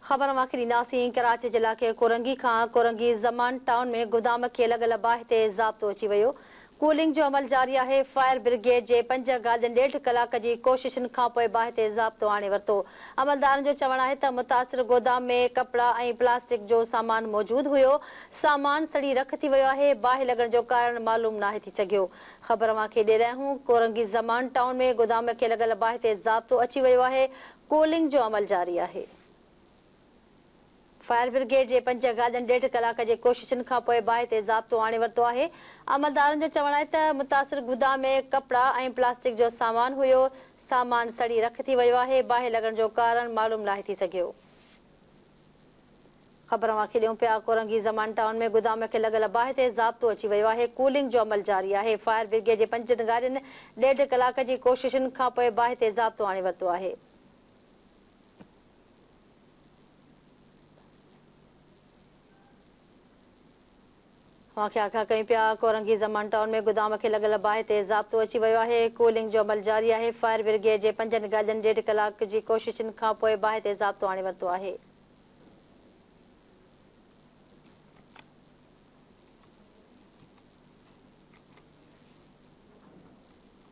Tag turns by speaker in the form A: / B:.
A: ख़बर मांखे ॾींदासीं। कराची जे इलाइक़े कोरंगी खां कोरंगी ज़मान टाउन में गोदाम खे लॻल बाहि ते ज़ाब्तो अची वियो। कूलिंग जो अमल जारी आहे। फायर ब्रिगेड जे 5 गाॾियुनि 1.5 कलाक जी कोशिशुनि खां पोइ बाहि ते ज़ाब्तो आणे वरितो। अमलदारनि जो चवणु आहे त मुतासिर गोदाम में कपड़ा ऐं प्लास्टिक जो सामान मौजूदु हुयो। सामान सड़ी रख थी वियो आहे। बाहि लॻण जो कारण मालूम नाहे थी सघियो। ख़बर मांखे ॾे रहिया आहियूं। कोरंगी ज़मान टाउन में गोदाम खे लॻल बाहि ते ज़ाब्तो अची वियो आहे। कूलिंग जो अमल जारी आहे। फायर ब्रिगेड जे 5 गाॾियुनि 1.5 कलाक जी कोशिशुनि खां पोइ बाहि ते ज़ाब्तो आणे वरितो आहे। अमलदारनि जो चवणु आहे त मुतासिर गोदाम में कपड़ा ऐं प्लास्टिक जो सामान हुयो। सामान सड़ी रख थी वियो आहे। बाहि लॻण जो कारण मालूम नाहे थी सघियो। ख़बर मांखे ॾियूं पिया। कोरंगी ज़मान टाउन में गोदाम खे लॻल बाहि ते ज़ाब्तो अची वियो आहे। कूलिंग जो अमल जारी आहे। फायर ब्रिगेड जे 5 गाॾियुनि 1.5 कलाक जी कोशिशुनि खां पोइ बाहि ते ज़ाब्तो आणे वरितो आहे। मांखे आखा कयूं पिया। कोरंगी ज़मान टाउन में गोदाम खे लॻल बाहि ते ज़ाब्तो अची वियो आहे। कूलिंग जो अमल जारी आहे। फायर ब्रिगेड जे 5 गाॾियुनि 1.5 कलाक जी कोशिशुनि खां पोइ बाहि ते ज़ाब्तो आणे वरितो आहे।